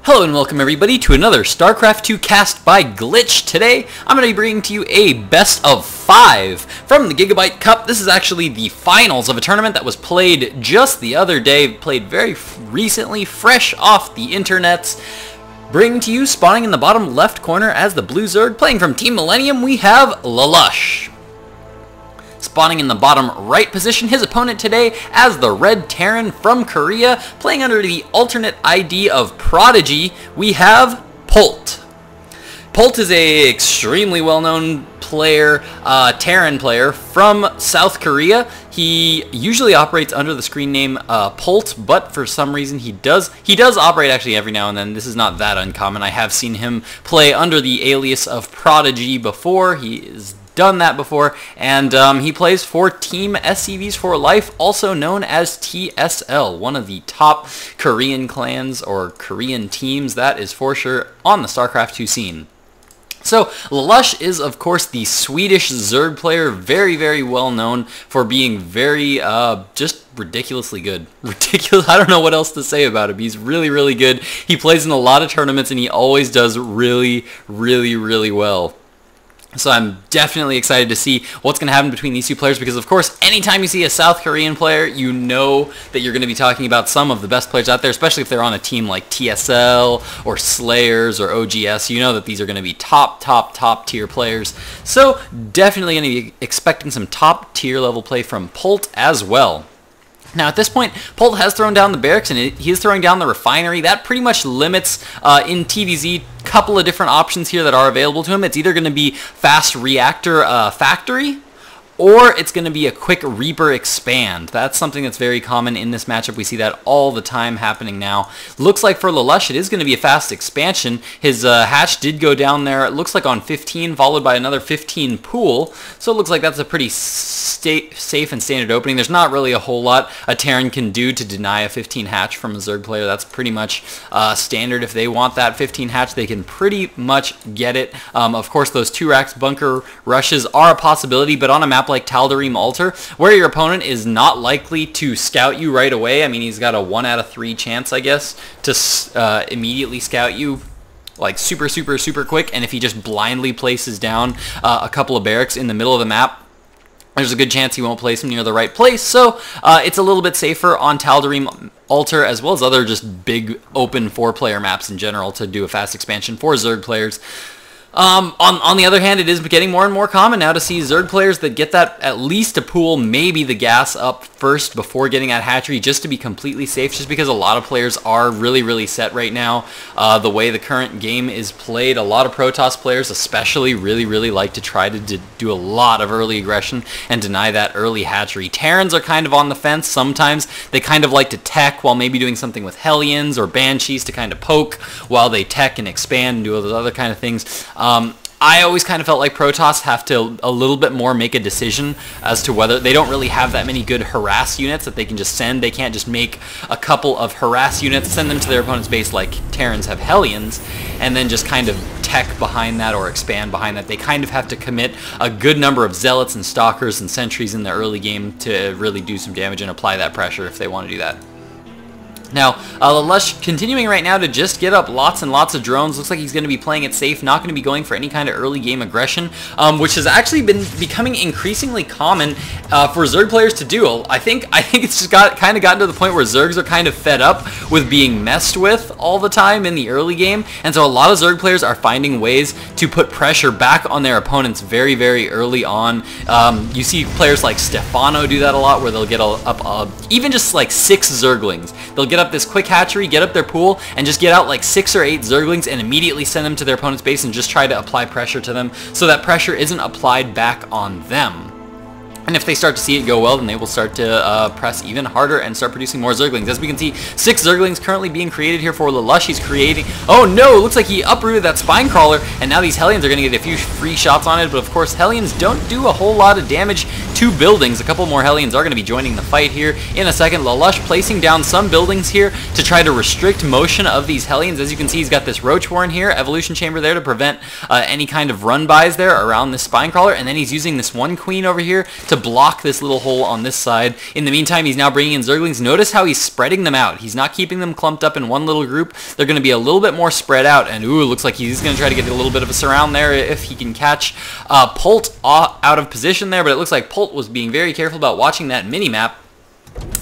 Hello and welcome everybody to another StarCraft 2 cast by Glitch. Today, I'm going to be bringing to you a best of 5 from the GIGABYTE Cup. This is actually the finals of a tournament that was played just the other day, played very recently, fresh off the internets. Bringing to you, spawning in the bottom left corner as the Blue Zerg, playing from Team Millennium, we have MΔLalush. Spawning in the bottom right position, his opponent today as the Red Terran from Korea, playing under the alternate ID of Prodigy, we have Polt. Polt is a extremely well-known player, Terran player from South Korea. He usually operates under the screen name Polt, but for some reason he does operate actually every now and then. This is not that uncommon. I have seen him play under the alias of Prodigy before. He is done that before, and he plays for Team SCVs for Life, also known as TSL, one of the top Korean clans or Korean teams, that is for sure, on the StarCraft 2 scene. So, MΔLalush is, of course, the Swedish Zerg player, very, very well known for being very, just ridiculously good. Ridiculous, I don't know what else to say about him. He's really, really good. He plays in a lot of tournaments, and he always does really, really, really well. So I'm definitely excited to see what's going to happen between these two players because, of course, anytime you see a South Korean player, you know that you're going to be talking about some of the best players out there, especially if they're on a team like TSL or Slayers or OGS. You know that these are going to be top tier players. So definitely going to be expecting some top tier level play from Polt as well. Now at this point, Polt has thrown down the barracks and he is throwing down the refinery. That pretty much limits in TVZ couple of different options here that are available to him. It's either going to be fast reactor factory, or it's going to be a quick Reaper expand. That's something that's very common in this matchup. We see that all the time happening now. Looks like for MΔLalush it is going to be a fast expansion. His hatch did go down there, it looks like on 15, followed by another 15 pool. So it looks like that's a pretty safe and standard opening. There's not really a whole lot a Terran can do to deny a 15 hatch from a Zerg player. That's pretty much standard. If they want that 15 hatch, they can pretty much get it. Of course, those 2 racks bunker rushes are a possibility, but on a map like Tal'Darim Altar, where your opponent is not likely to scout you right away. I mean, he's got a 1 out of 3 chance, I guess, to immediately scout you like super quick, and if he just blindly places down a couple of barracks in the middle of the map, there's a good chance he won't place them near the right place. So it's a little bit safer on Tal'Darim Altar, as well as other just big open 4-player maps in general, to do a fast expansion for Zerg players. On the other hand, it is getting more and more common now to see Zerg players that get that at least a pool, maybe the gas up first before getting that hatchery, just to be completely safe, just because a lot of players are really set right now. The way the current game is played, a lot of Protoss players especially really like to try to do a lot of early aggression and deny that early hatchery. Terrans are kind of on the fence. Sometimes they kind of like to tech while maybe doing something with Hellions or Banshees to kind of poke while they tech and expand and do all those other kind of things. I always kind of felt like Protoss have to a little bit more make a decision as to whether they don't really have that many good harass units that they can just send. They can't just make a couple of harass units, send them to their opponent's base like Terrans have Hellions, and then just kind of tech behind that or expand behind that. They kind of have to commit a good number of Zealots and Stalkers and Sentries in the early game to really do some damage and apply that pressure if they want to do that. Now, MΔLalush continuing right now to just get up lots and lots of drones. Looks like he's going to be playing it safe, not going to be going for any kind of early game aggression, which has actually been becoming increasingly common for Zerg players to do. I think it's just kind of gotten to the point where Zergs are kind of fed up with being messed with all the time in the early game, and so a lot of Zerg players are finding ways to put pressure back on their opponents very early on. You see players like Stefano do that a lot, where they'll get up even just like 6 Zerglings. They'll get up this quick hatchery, get up their pool, and just get out like 6 or 8 Zerglings and immediately send them to their opponent's base and just try to apply pressure to them so that pressure isn't applied back on them. And if they start to see it go well, then they will start to press even harder and start producing more Zerglings. As we can see, 6 Zerglings currently being created here for MΔLalush. He's creating... Oh no! It looks like he uprooted that Spine Crawler, and now these Hellions are going to get a few free shots on it, but of course Hellions don't do a whole lot of damage to 2 buildings. A couple more Hellions are going to be joining the fight here in a second. LaLush placing down some buildings here to try to restrict motion of these Hellions. As you can see, he's got this Roach Warren here, Evolution Chamber there to prevent any kind of run-bys there around this Spinecrawler, and then he's using this one Queen over here to block this little hole on this side. In the meantime, he's now bringing in Zerglings. Notice how he's spreading them out. He's not keeping them clumped up in one little group. They're going to be a little bit more spread out, and ooh, it looks like he's going to try to get a little bit of a surround there if he can catch Polt out of position there, but it looks like Polt was being very careful about watching that mini-map.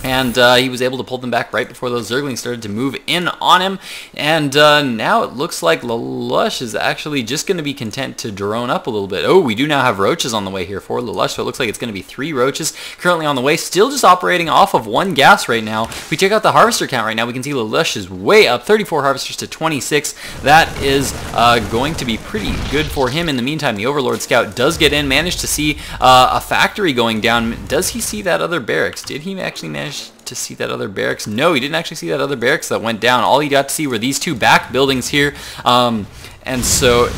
And he was able to pull them back right before those Zerglings started to move in on him. And now it looks like LaLush is actually just going to be content to drone up a little bit. Oh, we do now have Roaches on the way here for LaLush, so it looks like it's going to be 3 Roaches currently on the way. Still just operating off of 1 gas right now. If we check out the Harvester count right now, we can see LaLush is way up, 34 Harvesters to 26. That is going to be pretty good for him. In the meantime, the Overlord Scout does get in, managed to see a factory going down. Does he see that other barracks? Did he actually manage to see that other barracks? No, he didn't actually see that other barracks that went down. All he got to see were these 2 back buildings here. And so,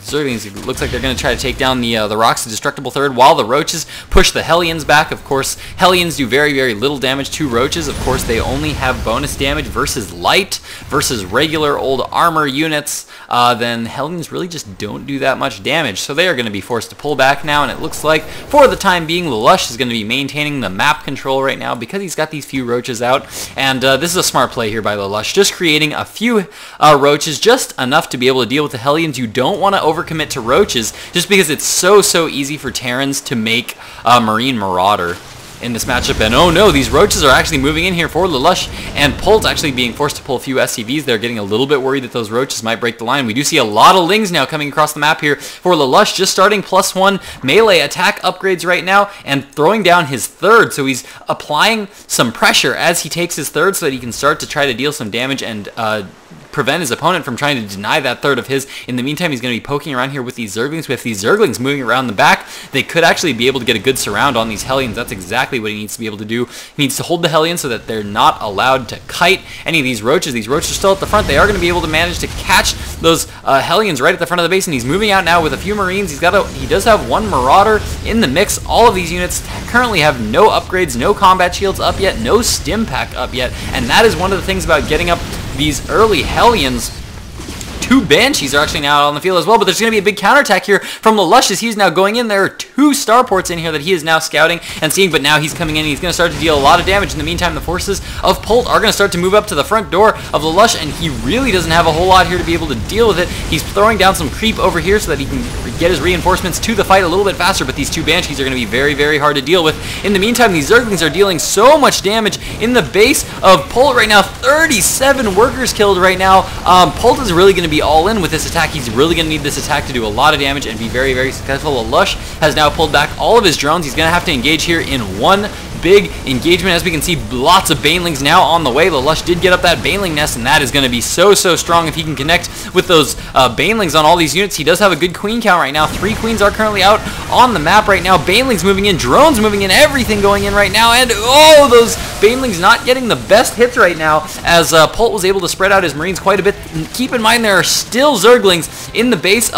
Zerglings, it looks like they're going to try to take down the Rocks, the Destructible Third, while the Roaches push the Hellions back. Of course, Hellions do very, very little damage to Roaches. Of course, they only have bonus damage versus light, versus regular old armor units. Then Hellions really just don't do that much damage. So they are going to be forced to pull back now, and it looks like, for the time being, LaLush is going to be maintaining the map control right now because he's got these few Roaches out. And this is a smart play here by LaLush, just creating a few Roaches, just enough to be able to deal with the Hellions. You don't want to overcommit to Roaches just because it's so easy for Terrans to make a Marine Marauder in this matchup. And oh no, these Roaches are actually moving in here for LaLush, and Polt actually being forced to pull a few SCVs. They're getting a little bit worried that those Roaches might break the line. We do see a lot of Lings now coming across the map here for LaLush, just starting +1 melee attack upgrades right now and throwing down his 3rd. So he's applying some pressure as he takes his 3rd so that he can start to try to deal some damage and prevent his opponent from trying to deny that 3rd of his. In the meantime, he's going to be poking around here with these Zerglings. With these Zerglings moving around the back, they could actually be able to get a good surround on these Hellions. That's exactly what he needs to be able to do. He needs to hold the Hellions so that they're not allowed to kite any of these Roaches. These Roaches are still at the front. They are going to be able to manage to catch those Hellions right at the front of the base, and he's moving out now with a few Marines. He does have 1 Marauder in the mix. All of these units currently have no upgrades, no combat shields up yet, no stim pack up yet, and that is one of the things about getting up these early Hellions. 2 Banshees are actually now out on the field as well, but there's going to be a big counterattack here from LaLush as he's now going in. There are 2 starports in here that he is now scouting and seeing, but now he's coming in and he's going to start to deal a lot of damage. In the meantime, the forces of Polt are going to start to move up to the front door of LaLush, and he really doesn't have a whole lot here to be able to deal with it. He's throwing down some creep over here so that he can get his reinforcements to the fight a little bit faster, but these 2 Banshees are going to be very, very hard to deal with. In the meantime, these Zerglings are dealing so much damage in the base of Polt right now. 37 workers killed right now. Polt is really going to be all in with this attack. He's really going to need this attack to do a lot of damage and be very, very successful. LaLush has now pulled back all of his drones. He's going to have to engage here in one big engagement. As we can see, lots of Banelings now on the way. LaLush did get up that Baneling nest, and that is going to be so strong if he can connect with those Banelings on all these units. He does have a good Queen count right now. 3 Queens are currently out on the map right now. Banelings moving in, drones moving in, everything going in right now, and oh, those Banelings not getting the best hits right now as Polt was able to spread out his Marines quite a bit. Keep in mind, there are still Zerglings in the base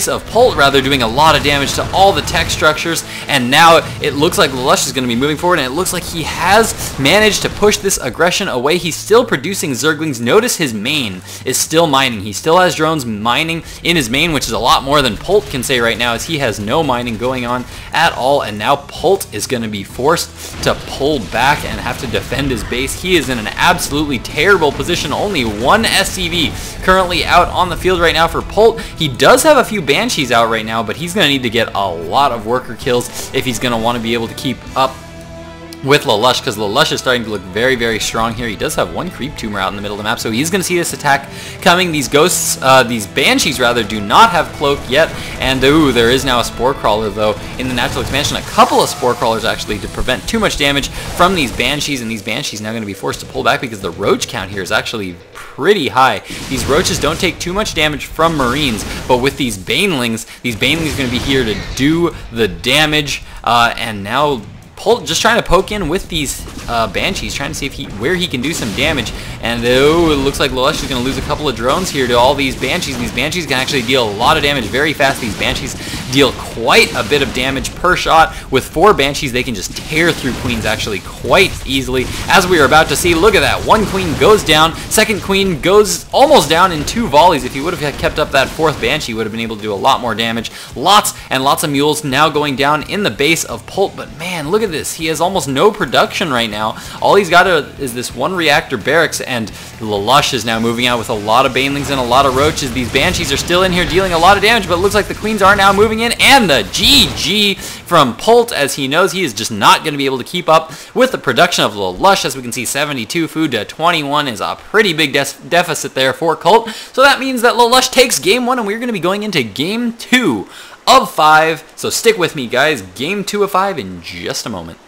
of Polt, rather, doing a lot of damage to all the tech structures, and now it looks like LaLush is going to be moving forward, and it looks like he has managed to push this aggression away. He's still producing Zerglings. Notice his main is still mining. He still has drones mining in his main, which is a lot more than Polt can say right now, as he has no mining going on at all, and now Polt is going to be forced to pull back and have to defend his base. He is in an absolutely terrible position. Only 1 SCV currently out on the field right now for Polt. He does have a few Banshees out right now, but he's going to need to get a lot of worker kills if he's going to want to be able to keep up with LaLush, because LaLush is starting to look very, very strong here. He does have 1 creep tumor out in the middle of the map, so he's going to see this attack coming. These ghosts, these Banshees rather, do not have cloak yet, and ooh, there is now a Spore Crawler though in the natural expansion. A couple of Spore Crawlers actually to prevent too much damage from these Banshees, and these Banshees now going to be forced to pull back because the Roach count here is actually pretty high. These Roaches don't take too much damage from Marines, but with these Banelings are going to be here to do the damage, and now Polt just trying to poke in with these Banshees, trying to see if where he can do some damage. And oh, it looks like LaLush is going to lose a couple of drones here to all these Banshees. These Banshees can actually deal a lot of damage very fast. These Banshees deal quite a bit of damage per shot. With 4 Banshees, they can just tear through Queens actually quite easily. As we are about to see, look at that. 1 Queen goes down. Second Queen goes almost down in 2 volleys. If he would have kept up that 4th Banshee, he would have been able to do a lot more damage. Lots and lots of mules now going down in the base of Polt. But man, look at this. He has almost no production right now. All he's got is this 1 reactor barracks, and LaLush is now moving out with a lot of Banelings and a lot of Roaches. These Banshees are still in here dealing a lot of damage, but it looks like the Queens are now moving in, and the GG from Polt, as he knows he is just not going to be able to keep up with the production of LaLush. As we can see, 72 food to 21 is a pretty big deficit there for Colt. So that means that LaLush takes game 1, and we're going to be going into game 2 of 5. So stick with me, guys. Game 2 of 5 in just a moment.